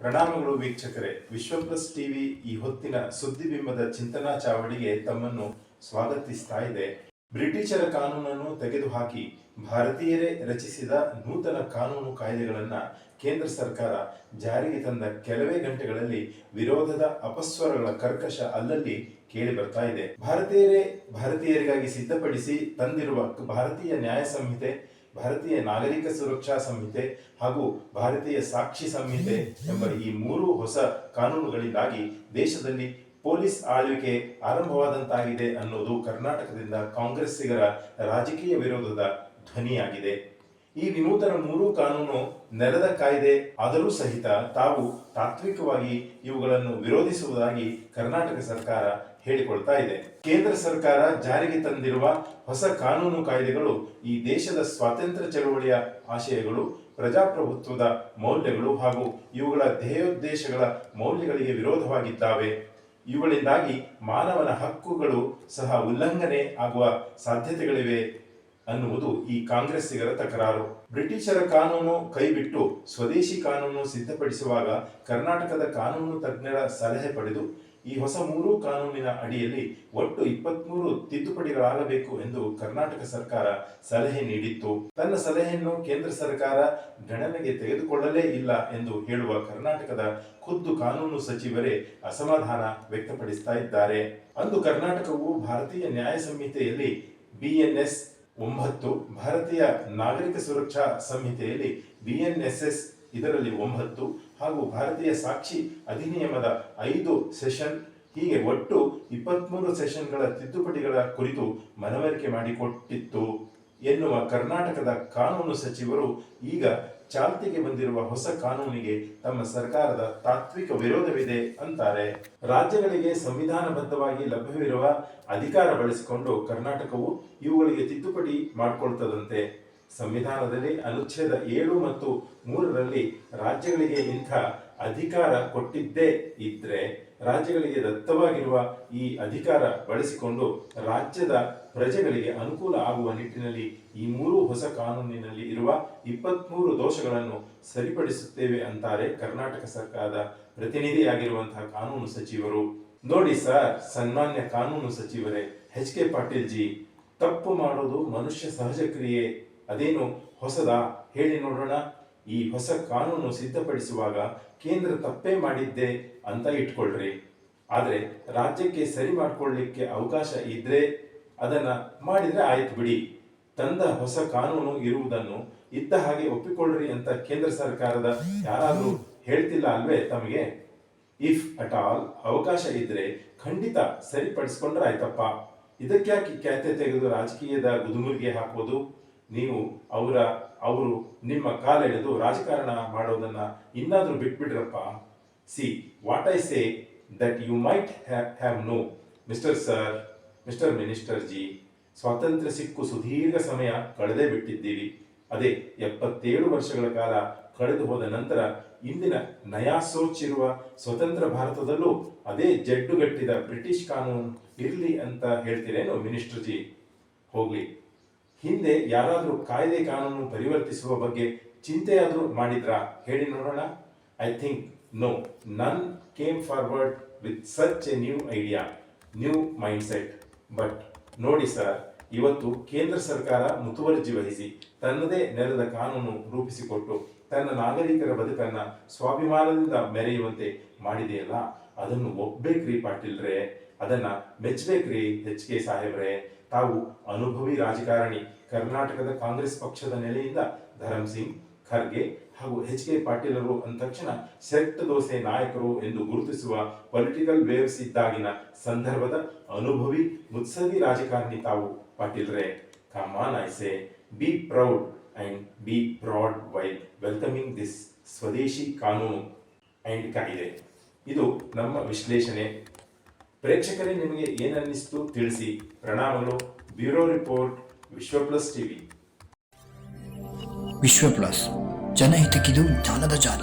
ಪ್ರಣಾಮಗಳು ವೀಕ್ಷಕರೇ. ವಿಶ್ವ plus TV ಈ ಹೊತ್ತಿನ ಸುದ್ದಿಬಿಂಬದ ಚಿಂತನಾ ಚಾವಡಿಗೆ ತಮ್ಮನ್ನು ಸ್ವಾಗತಿಸ್ತಾ ಇದೆ. ಬ್ರಿಟಿಷರ ಕಾನೂನನ್ನು ತೆಗೆದುಹಾಕಿ ಭಾರತೀಯರೇ ರಚಿಸಿದ ನೂತನ ಕಾನೂನು ಕಾಯ್ದೆಗಳನ್ನ ಕೇಂದ್ರ ಸರ್ಕಾರ ಜಾರಿಗೆ ತಂದ ಕೆಲವೇ ಗಂಟೆಗಳಲ್ಲಿ ವಿರೋಧದ ಅಪಸ್ವರಗಳ ಕರ್ಕಶ ಅಲ್ಲಲ್ಲಿ ಕೇಳಿ ಬರ್ತಾ ಇದೆ. ಭಾರತೀಯರಿಗಾಗಿ ಸಿದ್ಧಪಡಿಸಿ ತಂದಿರುವ ಭಾರತೀಯ ನ್ಯಾಯ ಸಂಹಿತೆ, ಭಾರತೀಯ ನಾಗರಿಕ ಸುರಕ್ಷಾ ಸಂಹಿತೆ ಹಾಗೂ ಭಾರತೀಯ ಸಾಕ್ಷಿ ಸಂಹಿತೆ ಎಂಬ ಈ ಮೂರು ಹೊಸ ಕಾನೂನುಗಳಿಂದಾಗಿ ದೇಶದಲ್ಲಿ ಪೊಲೀಸ್ ಆಳ್ವಿಕೆ ಆರಂಭವಾದಂತಾಗಿದೆ ಅನ್ನೋದು ಕರ್ನಾಟಕದಿಂದ ಕಾಂಗ್ರೆಸ್ಸಿಗರ ರಾಜಕೀಯ ವಿರೋಧದ ಧ್ವನಿಯಾಗಿದೆ. ಈ ವಿನೂತನ ಮೂರು ಕಾನೂನು ನೆಲದ ಕಾಯ್ದೆ ಆದರೂ ಸಹಿತ ತಾವು ತಾತ್ವಿಕವಾಗಿ ಇವುಗಳನ್ನು ವಿರೋಧಿಸುವುದಾಗಿ ಕರ್ನಾಟಕ ಸರ್ಕಾರ ಹೇಳಿಕೊಳ್ತಾ ಇದೆ. ಕೇಂದ್ರ ಸರ್ಕಾರ ಜಾರಿಗೆ ತಂದಿರುವ ಹೊಸ ಕಾನೂನು ಕಾಯ್ದೆಗಳು ಈ ದೇಶದ ಸ್ವಾತಂತ್ರ್ಯ ಚಳವಳಿಯ ಆಶಯಗಳು, ಪ್ರಜಾಪ್ರಭುತ್ವದ ಮೌಲ್ಯಗಳು ಹಾಗೂ ಇವುಗಳ ಧ್ಯೇಯೋದ್ದೇಶಗಳ ಮೌಲ್ಯಗಳಿಗೆ ವಿರೋಧವಾಗಿದ್ದಾವೆ. ಇವುಗಳಿಂದಾಗಿ ಮಾನವನ ಹಕ್ಕುಗಳು ಸಹ ಉಲ್ಲಂಘನೆ ಆಗುವ ಸಾಧ್ಯತೆಗಳಿವೆ ಅನ್ನುವುದು ಈ ಕಾಂಗ್ರೆಸ್ಸಿಗರ ತಕರಾರು. ಬ್ರಿಟಿಷರ ಕಾನೂನು ಕೈಬಿಟ್ಟು ಸ್ವದೇಶಿ ಕಾನೂನು ಸಿದ್ಧಪಡಿಸುವಾಗ ಕರ್ನಾಟಕದ ಕಾನೂನು ತಜ್ಞರ ಸಲಹೆ ಪಡೆದು ಈ ಹೊಸ ಮೂರು ಕಾನೂನಿನ ಅಡಿಯಲ್ಲಿ ಒಟ್ಟು 23 ತಿದ್ದುಪಡಿಗಳಾಗಬೇಕು ಎಂದು ಕರ್ನಾಟಕ ಸರ್ಕಾರ ಸಲಹೆ ನೀಡಿತ್ತು. ತನ್ನ ಸಲಹೆಯನ್ನು ಕೇಂದ್ರ ಸರ್ಕಾರ ಗಣನೆಗೆ ತೆಗೆದುಕೊಳ್ಳಲೇ ಇಲ್ಲ ಎಂದು ಹೇಳುವ ಕರ್ನಾಟಕದ ಖುದ್ದು ಕಾನೂನು ಸಚಿವರೇ ಅಸಮಾಧಾನ ವ್ಯಕ್ತಪಡಿಸ್ತಾ ಇದ್ದಾರೆ. ಅಂದು ಕರ್ನಾಟಕವು ಭಾರತೀಯ ನ್ಯಾಯ ಸಂಹಿತೆಯಲ್ಲಿ BNS 9, ಭಾರತೀಯ ನಾಗರಿಕ ಸುರಕ್ಷಾ ಸಂಹಿತೆಯಲ್ಲಿ BNSS ಇದರಲ್ಲಿ 9 ಹಾಗೂ ಭಾರತೀಯ ಸಾಕ್ಷಿ ಅಧಿನಿಯಮದ 5 ಸೆಷನ್, ಹೀಗೆ ಒಟ್ಟು 23 ಸೆಷನ್ಗಳ ತಿದ್ದುಪಡಿಗಳ ಕುರಿತು ಮನವರಿಕೆ ಮಾಡಿಕೊಟ್ಟಿತ್ತು ಎನ್ನುವ ಕರ್ನಾಟಕದ ಕಾನೂನು ಸಚಿವರು ಈಗ ಚಾಲ್ತಿಗೆ ಬಂದಿರುವ ಹೊಸ ಕಾನೂನಿಗೆ ತಮ್ಮ ಸರ್ಕಾರದ ತಾತ್ವಿಕ ವಿರೋಧವಿದೆ ಅಂತಾರೆ. ರಾಜ್ಯಗಳಿಗೆ ಸಂವಿಧಾನಬದ್ಧವಾಗಿ ಲಭ್ಯವಿರುವ ಅಧಿಕಾರ ಬಳಸಿಕೊಂಡು ಕರ್ನಾಟಕವು ಇವುಗಳಿಗೆ ತಿದ್ದುಪಡಿ ಮಾಡಿಕೊಳ್ತದಂತೆ. ಸಂವಿಧಾನದಲ್ಲಿ ಅನುಚ್ಛೇದ 7 ಮತ್ತು 3ರಲ್ಲಿ ರಾಜ್ಯಗಳಿಗೆ ಇಂಥ ಅಧಿಕಾರ ಕೊಟ್ಟಿದ್ದೇ ಇದ್ರೆ ರಾಜ್ಯಗಳಿಗೆ ದತ್ತವಾಗಿರುವ ಈ ಅಧಿಕಾರ ಬಳಸಿಕೊಂಡು ರಾಜ್ಯದ ಪ್ರಜೆಗಳಿಗೆ ಅನುಕೂಲ ಆಗುವ ನಿಟ್ಟಿನಲ್ಲಿ ಈ ಮೂರು ಹೊಸ ಕಾನೂನಿನಲ್ಲಿ ಇರುವ 23 ದೋಷಗಳನ್ನು ಸರಿಪಡಿಸುತ್ತೇವೆ ಅಂತಾರೆ ಕರ್ನಾಟಕ ಸರ್ಕಾರದ ಪ್ರತಿನಿಧಿಯಾಗಿರುವಂತಹ ಕಾನೂನು ಸಚಿವರು. ನೋಡಿ ಸರ್, ಸನ್ಮಾನ್ಯ ಕಾನೂನು ಸಚಿವರೇ HK ಪಾಟೀಲ್ ಜಿ, ತಪ್ಪು ಮಾಡೋದು ಮನುಷ್ಯ ಸಹಜ ಕ್ರಿಯೆ, ಅದೇನು ಹೊಸದಾ ಹೇಳಿ ನೋಡೋಣ. ಈ ಹೊಸ ಕಾನೂನು ಸಿದ್ಧಪಡಿಸುವಾಗ ಕೇಂದ್ರ ತಪ್ಪೇ ಮಾಡಿದ್ದೆ ಅಂತ ಇಟ್ಕೊಳ್ರಿ, ಆದ್ರೆ ರಾಜ್ಯಕ್ಕೆ ಸರಿ ಮಾಡ್ಕೊಳ್ಳಿಕ್ಕೆ ಅವಕಾಶ ಇದ್ರೆ ಅದನ್ನ ಮಾಡಿದ್ರೆ ಆಯ್ತು ಬಿಡಿ. ತಂದ ಹೊಸ ಕಾನೂನು ಇರುವುದನ್ನು ಇದ್ದ ಹಾಗೆ ಒಪ್ಪಿಕೊಳ್ಳ್ರಿ ಅಂತ ಕೇಂದ್ರ ಸರ್ಕಾರದ ಯಾರಾದ್ರೂ ಹೇಳ್ತಿಲ್ಲ ಅಲ್ವೇ ತಮಗೆ? ಇಫ್ ಅಟ್ ಆಲ್ ಅವಕಾಶ ಇದ್ರೆ ಖಂಡಿತ ಸರಿಪಡಿಸ್ಕೊಂಡ್ರೆ ಆಯ್ತಪ್ಪ. ಇದಕ್ಯಾಕೆ ಖ್ಯಾತೆ ತೆಗೆದು ರಾಜಕೀಯದ ಗುದುಮುರಿಗೆ ಹಾಕೋದು? ನೀವು ಅವರು ನಿಮ್ಮ ಕಾಲೆಳೆದು ರಾಜಕಾರಣ ಮಾಡೋದನ್ನ ಇನ್ನಾದ್ರೂ ಬಿಟ್ಬಿಡ್ರಪ್ಪ. See what I say that you might have no mister sir, mister minister ji, ಸ್ವಾತಂತ್ರ್ಯ ಸಿಕ್ಕು ಸುದೀರ್ಘ ಸಮಯ ಕಳೆದೇ ಬಿಟ್ಟಿದ್ದೀವಿ. ಅದೇ 77 ವರ್ಷಗಳ ಕಾಲ ಕಳೆದು ಹೋದ ನಂತರ ಇಂದಿನ ನಯಾ ಸೋಚ್ ಇರುವ ಸ್ವತಂತ್ರ ಭಾರತದಲ್ಲೂ ಅದೇ ಜಡ್ಡುಗಟ್ಟಿದ ಬ್ರಿಟಿಷ್ ಕಾನೂನು ಇರ್ಲಿ ಅಂತ ಹೇಳ್ತೀರೇನು ಮಿನಿಸ್ಟರ್ ಜಿ? ಹೋಗ್ಲಿ, ಹಿಂದೆ ಯಾರಾದ್ರೂ ಕಾಯ್ದೆ ಕಾನೂನು ಪರಿವರ್ತಿಸುವ ಬಗ್ಗೆ ಚಿಂತೆಯಾದ್ರೂ ಮಾಡಿದ್ರಾ ಹೇಳಿ ನೋಡೋಣ? ಐ ಥಿಂಕ್ ನೋ, ನನ್ came forward with such A new idea, new mind set. But ನೋಡಿ ಸರ್, ಇವತ್ತು ಕೇಂದ್ರ ಸರ್ಕಾರ ಮುತುವರ್ಜಿ ವಹಿಸಿ ತನ್ನದೇ ನೆಲದ ಕಾನೂನು ರೂಪಿಸಿಕೊಟ್ಟು ತನ್ನ ನಾಗರಿಕರ ಬದುಕನ್ನ ಸ್ವಾಭಿಮಾನದಿಂದ ಮೆರೆಯುವಂತೆ ಮಾಡಿದೆಯಲ್ಲ, ಅದನ್ನು ಒಪ್ಬೇಕ್ರಿ ಪಾಟೀಲ್ರೇ, ಅದನ್ನ ಮೆಚ್ಚಬೇಕ್ರಿ HK ಸಾಹೇಬ್ರೆ. ತಾವು ಅನುಭವಿ ರಾಜಕಾರಣಿ. ಕರ್ನಾಟಕದ ಕಾಂಗ್ರೆಸ್ ಪಕ್ಷದ ನೆಲೆಯಿಂದ ಧರಮ್ ಸಿಂಗ್, ಖರ್ಗೆ ಹಾಗೂ HK ಪಾಟೀಲರು ಅಂದ ತಕ್ಷಣ ಸೆಟ್ ದೋಸೆ ನಾಯಕರು ಎಂದು ಗುರುತಿಸುವ ಪೊಲಿಟಿಕಲ್ ವೇವ್ಸ್ ಇದ್ದಾಗಿನ ಸಂದರ್ಭದ ಅನುಭವಿ ಮುತ್ಸದಿ ರಾಜಕಾರಣಿ ತಾವು ಪಾಟೀಲ್ರೇ. Come on I say, be proud and be broad while welcoming this swadeshi ಕಾನೂನು ಅಂಡ್ ಕಾಯ್ದೆ. ಇದು ನಮ್ಮ ವಿಶ್ಲೇಷಣೆ. ಪ್ರೇಕ್ಷಕರೇ, ನಿಮಗೆ ಏನನ್ನಿಸ್ತು ತಿಳಿಸಿ. ಪ್ರಣಾಮಗಳು. ಬ್ಯೂರೋ ರಿಪೋರ್ಟ್, ವಿಶ್ವ ಪ್ಲಸ್ ಟಿವಿ. ವಿಶ್ವ ಪ್ಲಸ್, ಜನಹಿತಕ್ಕಿದು ಜ್ಞಾನದ ಜಾಲ.